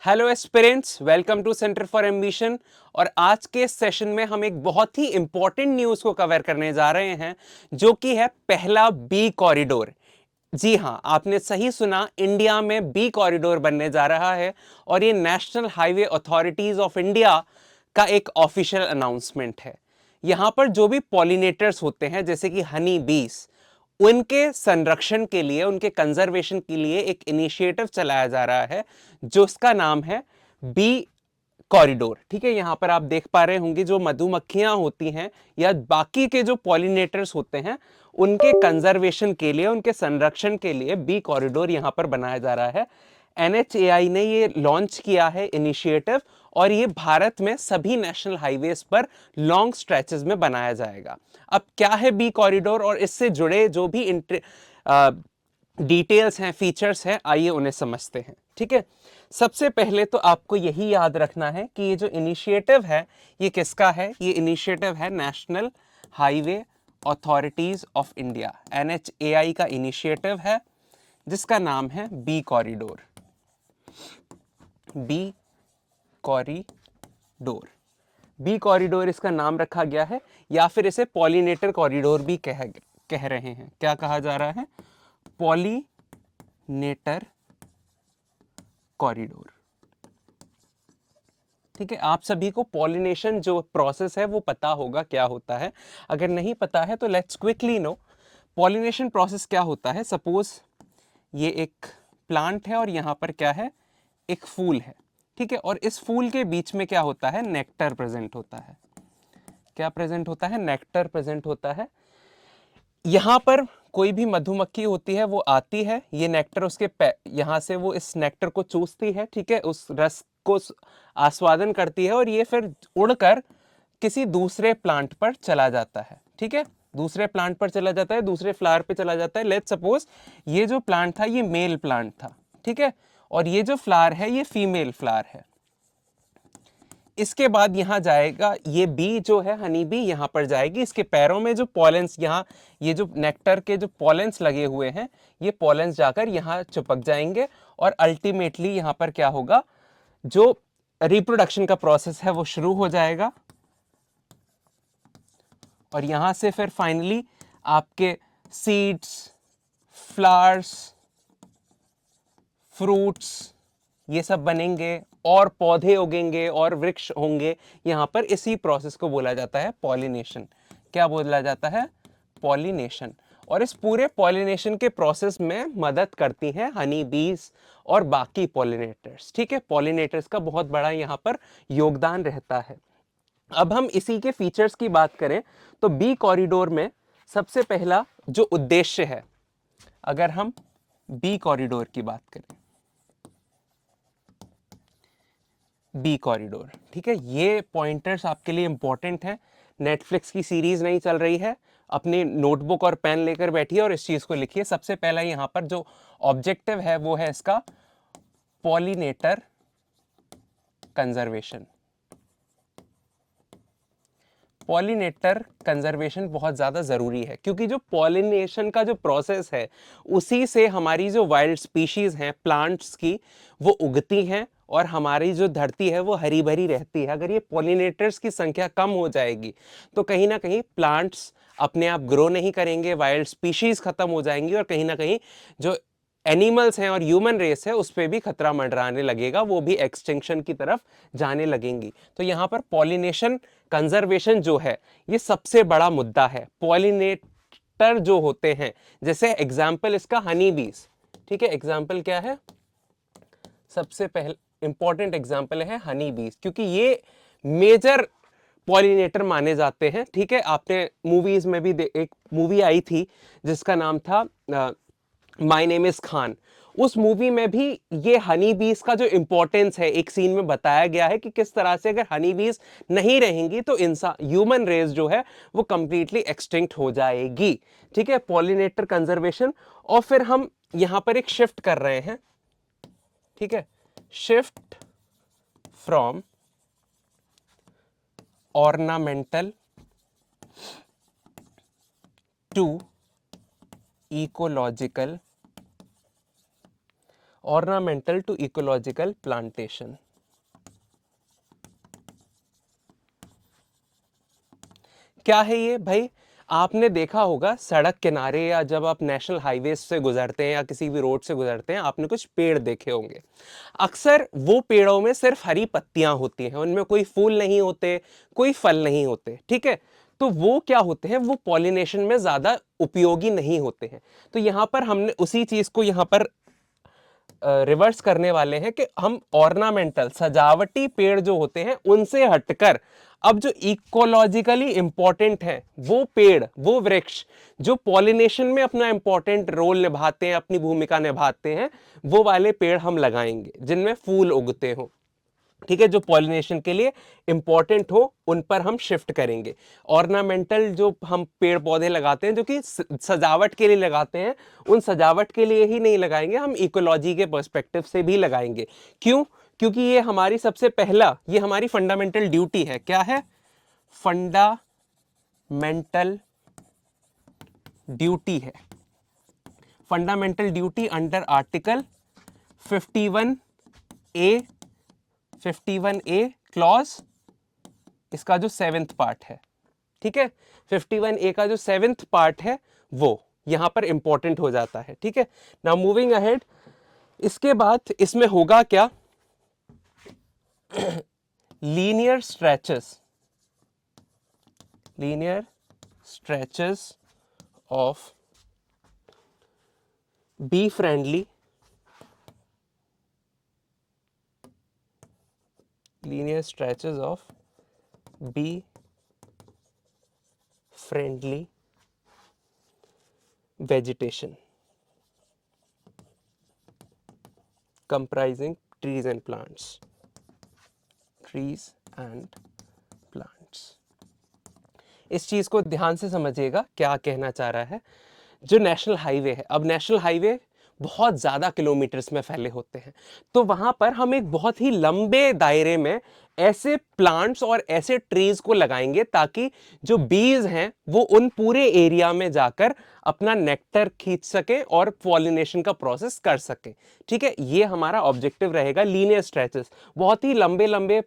Hello aspirants, welcome to centre for ambition. और आज के सेशन में हम एक बहुत ही इंपॉर्टेंट न्यूज़ को कवर करने जा रहे हैं, जो कि है पहला बी कॉरिडोर। जी हाँ, आपने सही सुना, इंडिया में बी कॉरिडोर बनने जा रहा है और ये national highway authorities of India का एक ऑफिशियल अनाउंसमेंट है। यहाँ पर जो भी पॉलिनेटर्स होते हैं, जैसे कि हनी बीस, उनके संरक्षण के लिए, उनके कंजर्वेशन के लिए एक इनिशिएटिव चलाया जा रहा है, जो उसका नाम है बी कॉरिडोर। ठीक है, यहां पर आप देख पा रहे होंगे जो मधुमक्खियां होती हैं या बाकी के जो पॉलिनेटर्स होते हैं, उनके कंजर्वेशन के लिए, उनके संरक्षण के लिए बी कॉरिडोर यहां पर बनाया जा रहा है। एनएचएआई ने ये लॉन्च किया है इनिशिएटिव, और ये भारत में सभी नेशनल हाईवेज पर लॉन्ग स्ट्रेचेस में बनाया जाएगा। अब क्या है बी कॉरिडोर और इससे जुड़े जो भी डिटेल्स हैं, फीचर्स हैं, आइए उन्हें समझते हैं। ठीक है, सबसे पहले तो आपको यही याद रखना है कि ये जो इनिशिएटिव है, ये किसका है? ये इनिशिएटिव है national highway authorities of India, NHAI का इनिशिएटिव है, जिसका नाम है bee corridor. Bee corridor, bee corridor इसका नाम रखा गया है, या फिर इसे पॉलिनेटर कॉरिडोर भी कह रहे हैं। क्या कहा जा रहा है? Pollinator corridor. ठीक है, आप सभी को पॉलिनेशन जो प्रोसेस है वो पता होगा क्या होता है। अगर नहीं पता है तो let's quickly know pollination process क्या होता है। सपोज ये एक प्लांट है और यहाँ पर क्या है? एक फूल है। ठीक है, और इस फूल के बीच में क्या होता है? नेक्टर प्रेजेंट होता है। क्या प्रेजेंट होता है? नेक्टर प्रेजेंट होता है। यहाँ पर कोई भी मधुमक्खी होती है, वो आती है, ये नेक्टर उसके यहाँ से वो इस नेक्टर को चूसती है। ठीक है, उस रस को आस्वादन करती है, और ये फिर उड़कर किसी दूसरे प्लांट पर चला जाता है। ठीक है, दूसरे प्लांट पर चला जाता है, दूसरे फ्लावर पे चला जाता है। लेट्स सपोज ये जो प्लांट था, ये मेल प्लांट था। ठीक है, और ये जो फ्लावर है, ये फीमेल फ्लावर है। इसके बाद यहां जाएगा ये बी जो है, हनी बी, यहां पर जाएगी। इसके पैरों में जो पॉलेंस, यहाँ ये जो नेक्टर के जो पॉलेंस लगे हुए हैं, ये पॉलेंस जाकर यहां चिपक जाएंगे, और अल्टीमेटली यहां पर क्या होगा? जो रिप्रोडक्शन का प्रोसेस है वो शुरू हो जाएगा, और यहां से फिर फाइनली आपके सीड्स, फ्लावर्स, फ्रूट्स, ये सब बनेंगे, और पौधे उगेंगे, और वृक्ष होंगे। यहां पर इसी प्रोसेस को बोला जाता है पॉलिनेशन। क्या बोला जाता है? पॉलिनेशन। और इस पूरे पॉलिनेशन के प्रोसेस में मदद करती हैं हनी बीज और बाकी पॉलिनेटर्स। ठीक है, पॉलिनेटर्स का बहुत बड़ा यहां पर योगदान रहता है। अब हम इसी के फीचर्स की बात करें तो बी कॉरिडोर में सबसे पहला जो उद्देश्य है, अगर हम बी कॉरिडोर की बात करें, बी कॉरिडोर, ठीक है, ये पॉइंटर्स आपके लिए इंपॉर्टेंट है। नेटफ्लिक्स की सीरीज नहीं चल रही है, अपनी नोटबुक और पेन लेकर बैठिए और इस चीज को लिखिए। सबसे पहला यहां पर जो ऑब्जेक्टिव है वो है इसका पॉलिनेटर कंजर्वेशन। पॉलिनेटर कंजर्वेशन बहुत ज़्यादा ज़रूरी है, क्योंकि जो पॉलिनेशन का जो प्रोसेस है, उसी से हमारी जो वाइल्ड स्पीशीज़ हैं प्लांट्स की, वो उगती हैं, और हमारी जो धरती है वो हरी भरी रहती है। अगर ये पॉलिनेटर्स की संख्या कम हो जाएगी तो कहीं ना कहीं प्लांट्स अपने आप ग्रो नहीं करेंगे, वाइल्ड स्पीशीज़ खत्म हो जाएंगी, और कहीं ना कहीं जो एनिमल्स हैं और ह्यूमन रेस है उस पर भी खतरा मंडराने लगेगा, वो भी एक्सटिंक्शन की तरफ जाने लगेंगी। तो यहाँ पर पॉलिनेशन कंजर्वेशन जो है, ये सबसे बड़ा मुद्दा है। पॉलिनेटर जो होते हैं, जैसे एग्जाम्पल इसका हनी बीज। ठीक है, एग्जाम्पल क्या है? सबसे पहले इंपॉर्टेंट एग्जाम्पल है हनी बीज, क्योंकि ये मेजर पॉलिनेटर माने जाते हैं। ठीक है, आपने मूवीज में भी एक मूवी आई थी जिसका नाम था माय नेम इज खान। उस मूवी में भी ये हनी बीज का जो इंपॉर्टेंस है, एक सीन में बताया गया है कि किस तरह से अगर हनी बीज नहीं रहेंगी तो इंसान, ह्यूमन रेस जो है वो कंप्लीटली एक्सटिंक्ट हो जाएगी। ठीक है, पॉलिनेटर कंजर्वेशन। और फिर हम यहां पर एक शिफ्ट कर रहे हैं। ठीक है, shift from ornamental to ecological, ornamental to ecological plantation. क्या है ये भाई? आपने देखा होगा सड़क किनारे या जब आप नेशनल हाईवे से गुजरते हैं या किसी भी रोड से गुजरते हैं, आपने कुछ पेड़ देखे होंगे। अक्सर वो पेड़ों में सिर्फ हरी पत्तियां होती हैं, उनमें कोई फूल नहीं होते, कोई फल नहीं होते, ठीक है। तो वो क्या होते हैं, वो पॉलिनेशन में ज्यादा उपयोगी नहीं होते हैं। तो यहां पर हमने उसी चीज को यहां पर रिवर्स करने वाले हैं कि हम ऑर्नामेंटल सजावटी पेड़ जो होते हैं उनसे हटकर अब जो इकोलॉजिकली इंपॉर्टेंट है वो पेड़, वो वृक्ष जो पॉलिनेशन में अपना इंपॉर्टेंट रोल निभाते हैं, अपनी भूमिका निभाते हैं, वो वाले पेड़ हम लगाएंगे जिनमें फूल उगते हो, ठीक है, जो पॉलिनेशन के लिए इंपॉर्टेंट हो उन पर हम शिफ्ट करेंगे। ऑर्नामेंटल जो हम पेड़ पौधे लगाते हैं जो कि सजावट के लिए लगाते हैं, उन सजावट के लिए ही नहीं लगाएंगे, हम इकोलॉजी के पर्सपेक्टिव से भी लगाएंगे। क्यों? क्योंकि ये हमारी सबसे पहला, ये हमारी फंडामेंटल ड्यूटी है। क्या है? फंडामेंटल ड्यूटी है। Fundamental duty under article 51A, 51A clause, इसका जो 7th पार्ट है, ठीक है, 51A का जो 7th पार्ट है वो यहां पर इंपॉर्टेंट हो जाता है, ठीक है। नाउ मूविंग अहेड, इसके बाद इसमें होगा क्या? Linear stretches of be friendly, linear stretches of bee friendly vegetation comprising trees and plants. इस चीज को ध्यान से समझिएगा क्या कहना चाह रहा है। जो नेशनल हाईवे है, अब नेशनल हाईवे बहुत ज्यादा किलोमीटर्स में फैले होते हैं, तो वहां पर हम एक बहुत ही लंबे दायरे में ऐसे प्लांट्स और ऐसे ट्रीज को लगाएंगे ताकि जो बीज हैं वो उन पूरे एरिया में जाकर अपना नेक्टर खींच सके और पॉलिनेशन का प्रोसेस कर सके, ठीक है। ये हमारा ऑब्जेक्टिव रहेगा। लीनियर स्ट्रेचेस, बहुत ही लंबे लंबे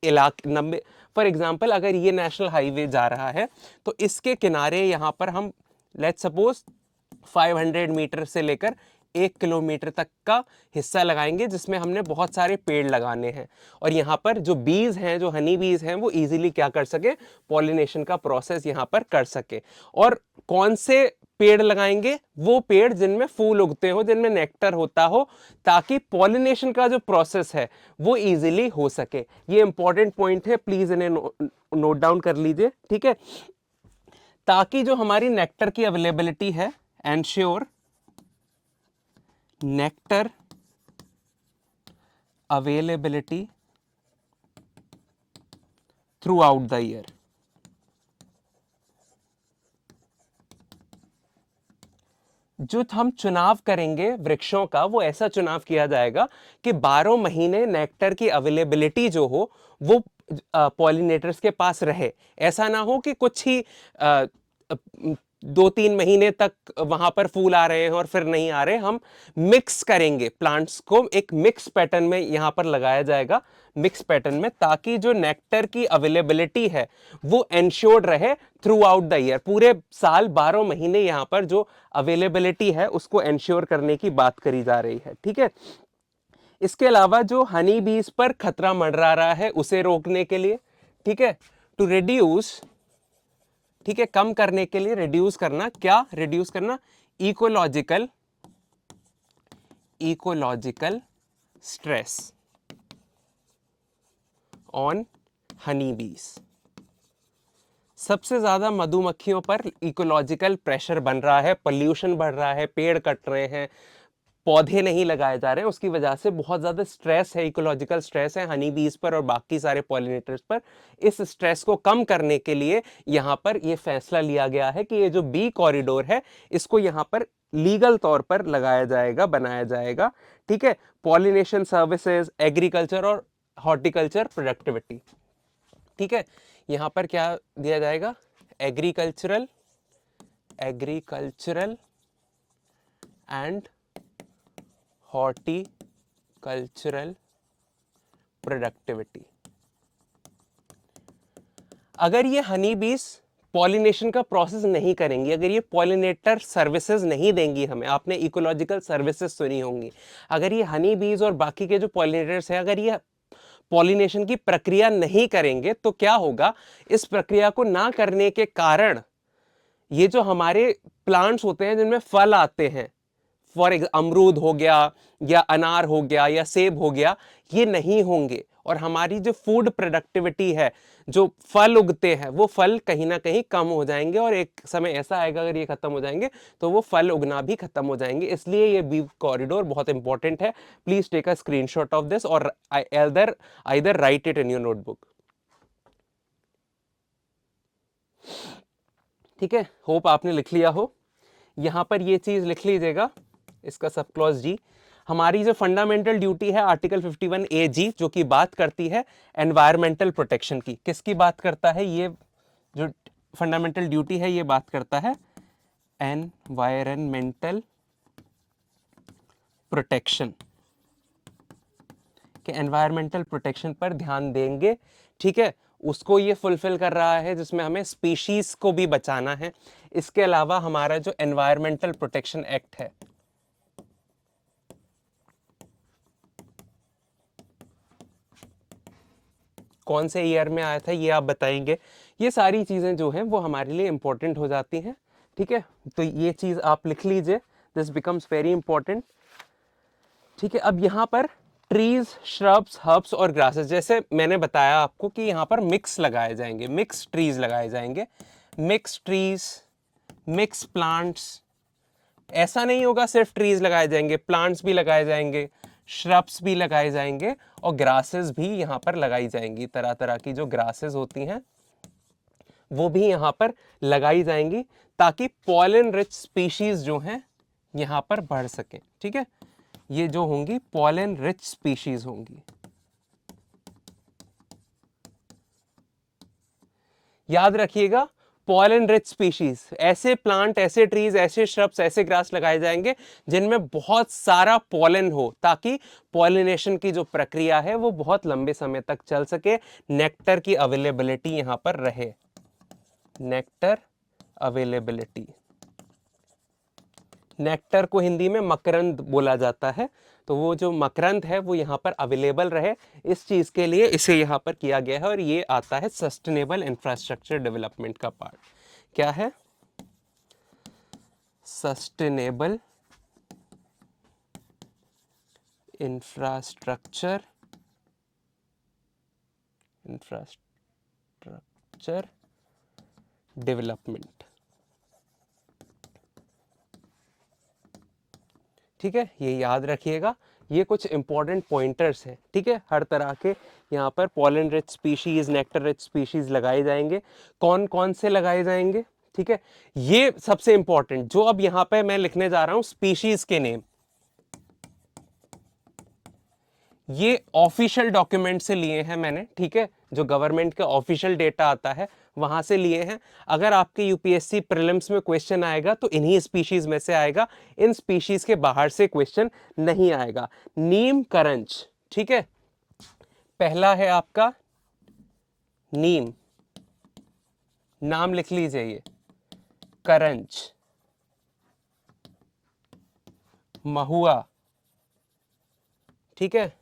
इलाके, लंबे, फॉर एग्जाम्पल अगर ये नेशनल हाईवे जा रहा है तो इसके किनारे यहां पर हम लेट्स सपोज 500 मीटर से लेकर 1 किलोमीटर तक का हिस्सा लगाएंगे जिसमें हमने बहुत सारे पेड़ लगाने हैं, और यहाँ पर जो बीज हैं, जो हनी बीज हैं, वो इजीली क्या कर सके, पॉलिनेशन का प्रोसेस यहाँ पर कर सके। और कौन से पेड़ लगाएंगे? वो पेड़ जिनमें फूल उगते हो, जिनमें नेक्टर होता हो, ताकि पॉलिनेशन का जो प्रोसेस है वो इजीली हो सके। ये इंपॉर्टेंट पॉइंट है, प्लीज इन्हें नोट डाउन कर लीजिए, ठीक है। ताकि जो हमारी नेक्टर की अवेलेबिलिटी है, ensure nectar availability through out the year. जो हम चुनाव करेंगे वृक्षों का, वो ऐसा चुनाव किया जाएगा कि 12 महीने नेक्टर की अवेलेबिलिटी जो हो वो पॉलिनेटर्स के पास रहे। ऐसा ना हो कि कुछ ही 2-3 महीने तक वहां पर फूल आ रहे हैं और फिर नहीं आ रहे। हम मिक्स करेंगे प्लांट्स को, एक मिक्स पैटर्न में यहां पर लगाया जाएगा, मिक्स पैटर्न में, ताकि जो नेक्टर की अवेलेबिलिटी है वो एंश्योर्ड रहे थ्रू आउट द ईयर। पूरे साल 12 महीने यहां पर जो अवेलेबिलिटी है उसको एंश्योर करने की बात करी जा रही है, ठीक है। इसके अलावा जो हनी बीज पर खतरा मंडरा रहा है उसे रोकने के लिए, ठीक है, टू रिड्यूस, ठीक है, कम करने के लिए, रिड्यूस करना, क्या रिड्यूस करना? इकोलॉजिकल स्ट्रेस ऑन हनी बीज। सबसे ज्यादा मधुमक्खियों पर इकोलॉजिकल प्रेशर बन रहा है, पोल्यूशन बढ़ रहा है, पेड़ कट रहे हैं, पौधे नहीं लगाए जा रहे हैं, उसकी वजह से बहुत ज्यादा स्ट्रेस है, इकोलॉजिकल स्ट्रेस है हनी बीज पर और बाकी सारे पॉलिनेटर्स पर। इस स्ट्रेस को कम करने के लिए यहां पर यह फैसला लिया गया है कि ये जो बी कॉरिडोर है इसको यहां पर लीगल तौर पर लगाया जाएगा, बनाया जाएगा, ठीक है। पॉलिनेशन सर्विसेज, एग्रीकल्चर और हॉर्टिकल्चर प्रोडक्टिविटी, ठीक है। यहां पर क्या दिया जाएगा? Agricultural and horticultural productivity. अगर ये हनी बीज पॉलिनेशन का प्रोसेस नहीं करेंगी, अगर ये पॉलिनेटर सर्विसेज नहीं देंगी हमें, आपने इकोलॉजिकल सर्विसेज सुनी होंगी, अगर ये हनी बीज और बाकी के जो पॉलिनेटर्स हैं अगर ये पॉलिनेशन की प्रक्रिया नहीं करेंगे तो क्या होगा, इस प्रक्रिया को ना करने के कारण ये जो हमारे प्लांट्स होते हैं जिनमें फल आते हैं, फॉर अमरूद हो गया या अनार हो गया या सेब हो गया, ये नहीं होंगे और हमारी जो फूड प्रोडक्टिविटी है, जो फल उगते हैं वो फल कहीं ना कहीं कम हो जाएंगे और एक समय ऐसा आएगा अगर ये खत्म हो जाएंगे तो वो फल उगना भी खत्म हो जाएंगे। इसलिए ये बी कॉरिडोर बहुत इंपॉर्टेंट है। Please take a screenshot of this और either write it in your notebook. ठीक है, होप आपने लिख लिया हो। यहां पर ये चीज लिख लीजिएगा, इसका सब क्लॉज जी। हमारी जो फंडामेंटल ड्यूटी है आर्टिकल 51A(g) जो कि बात करती है एनवायरमेंटल प्रोटेक्शन की। किसकी बात करता है ये जो फंडामेंटल ड्यूटी है? ये बात करता है एनवायरमेंटल प्रोटेक्शन के, एनवायरमेंटल प्रोटेक्शन पर ध्यान देंगे। ठीक है, उसको ये फुलफिल कर रहा है जिसमें हमें स्पीशीज को भी बचाना है। इसके अलावा हमारा जो एनवायरमेंटल प्रोटेक्शन एक्ट है, कौन से ईयर में आया था ये आप बताएंगे। ये सारी चीजें जो हैं वो हमारे लिए इंपॉर्टेंट हो जाती हैं। ठीक है, तो ये चीज आप लिख लीजिए, दिस बिकम्स वेरी इंपॉर्टेंट। ठीक है, अब यहाँ पर ट्रीज, श्रब्स, हर्ब्स और ग्रासेस, जैसे मैंने बताया आपको कि यहाँ पर मिक्स लगाए जाएंगे, मिक्स ट्रीज लगाए जाएंगे, मिक्स ट्रीज, मिक्स प्लांट्स। ऐसा नहीं होगा सिर्फ ट्रीज लगाए जाएंगे, प्लांट्स भी लगाए जाएंगे, श्रब्स भी लगाए जाएंगे और ग्रासेस भी यहाँ पर लगाई जाएंगी। तरह तरह की जो ग्रासेस होती हैं वो भी यहाँ पर लगाई जाएंगी ताकि पॉलन रिच स्पीशीज जो हैं यहाँ पर बढ़ सकें। ठीक है, ये जो होंगी पॉलन रिच स्पीशीज होंगी। याद रखिएगा, पॉलन रिच स्पीशीज, ऐसे प्लांट, ऐसे ट्रीज, ऐसे श्रब्स, ऐसे ग्रास लगाए जाएंगे जिनमें बहुत सारा पॉलन हो ताकि पॉलिनेशन की जो प्रक्रिया है वो बहुत लंबे समय तक चल सके, नेक्टर की अवेलेबिलिटी यहां पर रहे। नेक्टर अवेलेबिलिटी, नेक्टर को हिंदी में मकरंद बोला जाता है, तो वो जो मकरंद है वो यहाँ पर अवेलेबल रहे, इस चीज के लिए इसे यहाँ पर किया गया है। और ये आता है सस्टेनेबल इंफ्रास्ट्रक्चर डेवलपमेंट का पार्ट। क्या है? Sustainable infrastructure development. ठीक है, ये याद रखिएगा, ये कुछ इंपॉर्टेंट पॉइंटर्स हैं। ठीक है, हर तरह के यहाँ पर pollen rich species, nectar rich species लगाए जाएंगे। कौन कौन से लगाए जाएंगे? ठीक है, ये सबसे इंपॉर्टेंट जो अब यहाँ पे मैं लिखने जा रहा हूं, स्पीशीज के नेम, ये ऑफिशियल डॉक्यूमेंट से लिए हैं मैंने। ठीक है, जो गवर्नमेंट का ऑफिशियल डेटा आता है वहां से लिए हैं। अगर आपके यूपीएससी प्रीलिम्स में क्वेश्चन आएगा तो इन्हीं स्पीशीज में से आएगा, इन स्पीशीज के बाहर से क्वेश्चन नहीं आएगा। नीम करंज, ठीक है, पहला है आपका नीम, नाम लिख लीजिए ये, करंज, महुआ, ठीक है,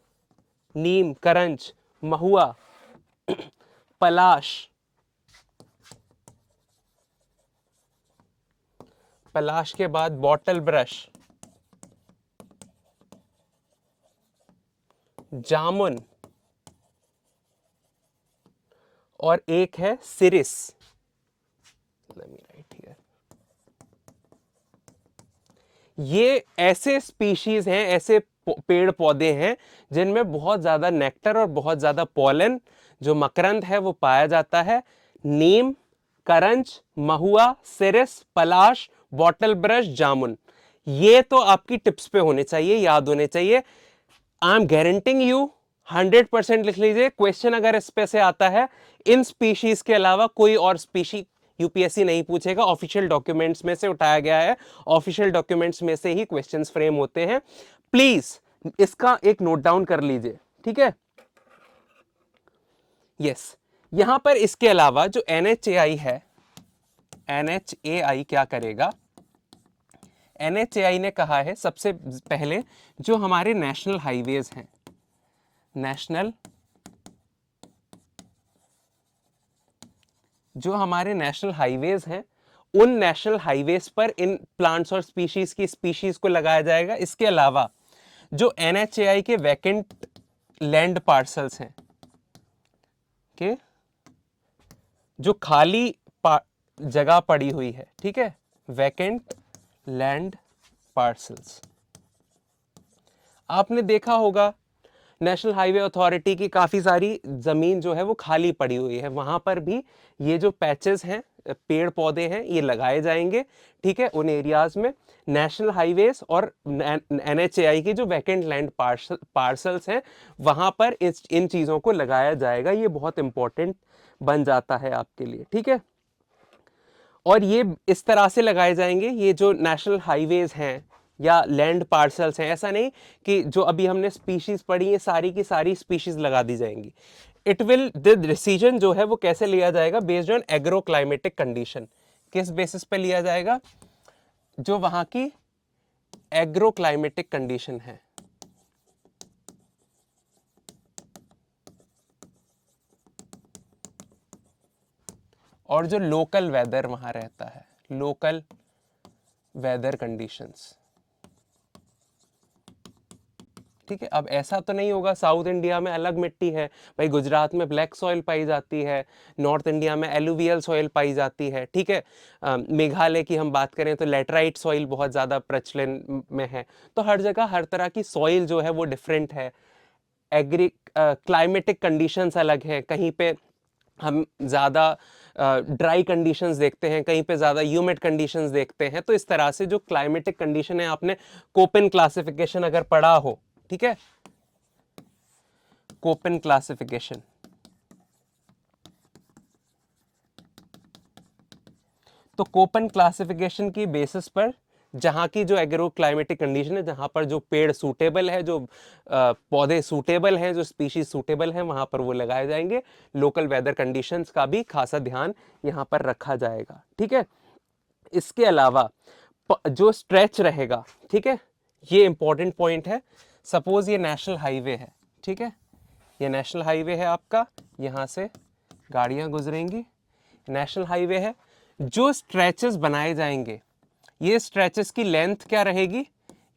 नीम, करंज, महुआ, पलाश, पलाश के बाद बॉटल ब्रश, जामुन और एक है series. Let me write here. ये ऐसे स्पीशीज हैं, ऐसे पेड़ पौधे हैं जिनमें बहुत ज्यादा नेक्टर और बहुत ज्यादा पॉलन, जो मकरंद है, वो पाया जाता है। नीम, करंज, महुआ, सिरिस, पलाश, बॉटल ब्रश, जामुन, ये तो आपकी टिप्स पे होने चाहिए, याद होने चाहिए। आई एम गारंटिंग यू 100% लिख लीजिए, क्वेश्चन अगर इस पे से आता है, इन स्पीशीज के अलावा कोई और स्पीशी यूपीएससी नहीं पूछेगा। ऑफिशियल डॉक्यूमेंट्स में से उठाया गया है, ऑफिशियल डॉक्यूमेंट्स में से ही क्वेश्चंस फ्रेम होते हैं। प्लीज इसका एक नोट डाउन कर लीजिए, ठीक है। यस, यहां पर इसके अलावा जो NHAI है, NHAI क्या करेगा, NHAI ने कहा है सबसे पहले जो हमारे नेशनल हाईवेज हैं, जो हमारे नेशनल हाईवेज हैं, उन नेशनल हाईवेज पर इन प्लांट्स और स्पीशीज को लगाया जाएगा। इसके अलावा जो NHAI के वैकेंट लैंड पार्सल्स हैं, के जो खाली जगह पड़ी हुई है, ठीक है, वैकेंट लैंड पार्सल्स, आपने देखा होगा नेशनल हाईवे अथॉरिटी की काफी सारी जमीन जो है वो खाली पड़ी हुई है, वहां पर भी ये जो पैचेस हैं, पेड़ पौधे हैं, ये लगाए जाएंगे, ठीक है। उन एरियाज में नेशनल हाईवेज और NHAI की जो वैकेंट लैंड पार्सल्स हैं, वहां पर इन चीजों को लगाया जाएगा। ये बहुत इंपॉर्टेंट बन जाता है आपके लिए, ठीक है। और ये इस तरह से लगाए जाएंगे, ये जो नेशनल हाईवेज हैं या लैंड पार्सल्स हैं, ऐसा नहीं कि जो अभी हमने स्पीशीज पढ़ी है सारी की सारी स्पीशीज लगा दी जाएंगी। द डिसीजन जो है वो कैसे लिया जाएगा, based on agro climatic condition. किस बेसिस पे लिया जाएगा, जो वहां की एग्रो क्लाइमेटिक कंडीशन है, और जो लोकल वेदर वहां रहता है, लोकल वेदर कंडीशंस, ठीक है। अब ऐसा तो नहीं होगा साउथ इंडिया में अलग मिट्टी है भाई, गुजरात में ब्लैक सॉइल पाई जाती है, नॉर्थ इंडिया में एलुवियल सॉइल पाई जाती है, ठीक है। मेघालय की हम बात करें तो लेटराइट सॉइल बहुत ज़्यादा प्रचलन में है। तो हर जगह हर तरह की सॉइल जो है वो डिफरेंट है, क्लाइमेटिक कंडीशंस अलग हैं, कहीं पे हम ज़्यादा ड्राई कंडीशंस देखते हैं, कहीं पे ज़्यादा ह्यूमिड कंडीशंस देखते हैं। तो इस तरह से जो क्लाइमेटिक कंडीशन है, आपने कोपेन क्लासिफिकेशन अगर पढ़ा हो, ठीक है, कोपेन क्लासिफिकेशन, तो कोपेन क्लासिफिकेशन की बेसिस पर जहां की जो एग्रो क्लाइमेटिक कंडीशन है, जहां पर जो पेड़ सूटेबल है, जो पौधे सूटेबल हैं, जो स्पीशीज सूटेबल हैं, वहां पर वो लगाए जाएंगे। लोकल वेदर कंडीशंस का भी खासा ध्यान यहां पर रखा जाएगा, ठीक है। इसके अलावा जो स्ट्रेच रहेगा, ठीक है, ये इंपॉर्टेंट पॉइंट है। सपोज ये नेशनल हाईवे है, ठीक है, ये नेशनल हाईवे है आपका, यहां से गाड़ियां गुजरेंगी, नेशनल हाईवे है। जो स्ट्रेचेस बनाए जाएंगे, ये स्ट्रेचेस की लेंथ क्या रहेगी,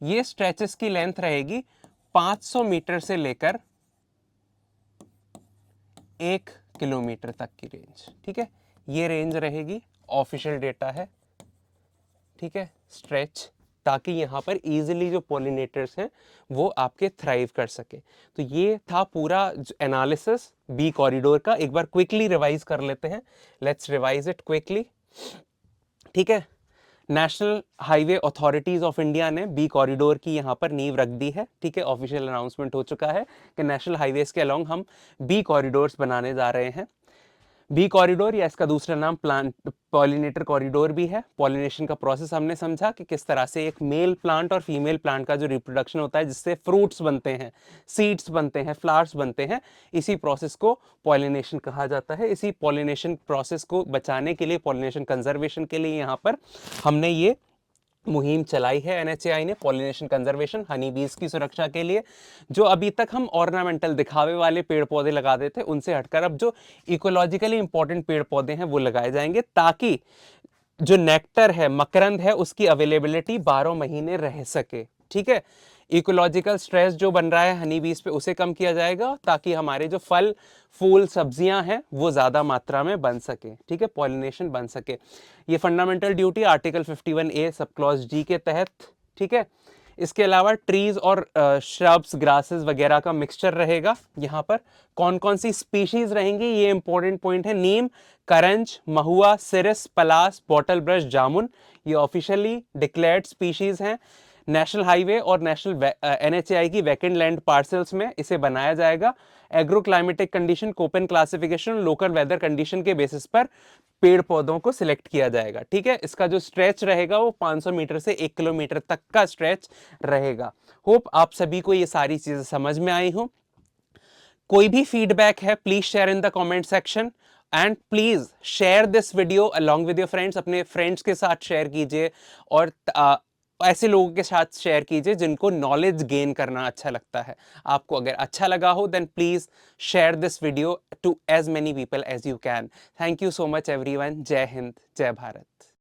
ये स्ट्रेचेस की लेंथ रहेगी 500 मीटर से लेकर 1 किलोमीटर तक की रेंज, ठीक है। ये रेंज रहेगी, ऑफिशियल डेटा है, ठीक है, स्ट्रेच, ताकि यहाँ पर इजीली जो पॉलिनेटर्स हैं वो आपके थ्राइव कर सके। तो ये था पूरा एनालिसिस बी कॉरिडोर का। एक बार क्विकली रिवाइज कर लेते हैं, लेट्स रिवाइज इट क्विकली, ठीक है। National highway authorities of India ने बी कॉरिडोर की यहाँ पर नींव रख दी है, ठीक है। ऑफिशियल अनाउंसमेंट हो चुका है कि नेशनल हाईवेज के अलोंग हम बी कॉरिडोर्स बनाने जा रहे हैं। बी कॉरिडोर या इसका दूसरा नाम प्लांट पॉलिनेटर कॉरिडोर भी है। पॉलिनेशन का प्रोसेस हमने समझा कि किस तरह से एक मेल प्लांट और फीमेल प्लांट का जो रिप्रोडक्शन होता है, जिससे फ्रूट्स बनते हैं, सीड्स बनते हैं, फ्लावर्स बनते हैं, इसी प्रोसेस को पॉलिनेशन कहा जाता है। इसी पॉलिनेशन प्रोसेस को बचाने के लिए, पॉलिनेशन कंजर्वेशन के लिए यहाँ पर हमने ये मुहिम चलाई है NHAI ने, पॉलिनेशन कंजर्वेशन, हनी बीज की सुरक्षा के लिए। जो अभी तक हम ऑर्नामेंटल दिखावे वाले पेड़ पौधे लगा देते, उनसे हटकर अब जो इकोलॉजिकली इंपॉर्टेंट पेड़ पौधे हैं वो लगाए जाएंगे, ताकि जो नेक्टर है, मकरंद है, उसकी अवेलेबिलिटी 12 महीने रह सके, ठीक है। इकोलॉजिकल स्ट्रेस जो बन रहा है हनी बीज पे, उसे कम किया जाएगा, ताकि हमारे जो फल फूल सब्जियां हैं वो ज्यादा मात्रा में बन सके, ठीक है, पॉलिनेशन बन सके। ये fundamental duty article 51A sub clause D के तहत, ठीक है। इसके अलावा ट्रीज और श्रब्स, ग्रासेस वगैरह का मिक्सचर रहेगा। यहाँ पर कौन कौन सी स्पीशीज रहेंगी, ये इंपॉर्टेंट पॉइंट है। नीम, करंज, महुआ, सिरस, पलास, बॉटल ब्रश, जामुन, ये ऑफिशियली डिक्लेयर्ड स्पीशीज हैं। नेशनल हाईवे और नेशनल NHAI की वैकेंट लैंड पार्सल्स में इसे बनाया जाएगा। Agro climatic condition, Koppen classification, local weather condition के बेसिस पर पेड़ पौधों को सिलेक्ट किया जाएगा। ठीक है, इसका जो स्ट्रेच रहेगा वो 500 मीटर से 1 किलोमीटर तक का स्ट्रेच रहेगा। होप आप सभी को ये सारी चीजें समझ में आई हो। कोई भी फीडबैक है please share in the comment section and please share this video along with your friends. अपने फ्रेंड्स के साथ शेयर कीजिए और ऐसे लोगों के साथ शेयर कीजिए जिनको नॉलेज गेन करना अच्छा लगता है। आपको अगर अच्छा लगा हो then please share this video to as many people as you can. Thank you so much everyone. जय हिंद, जय भारत।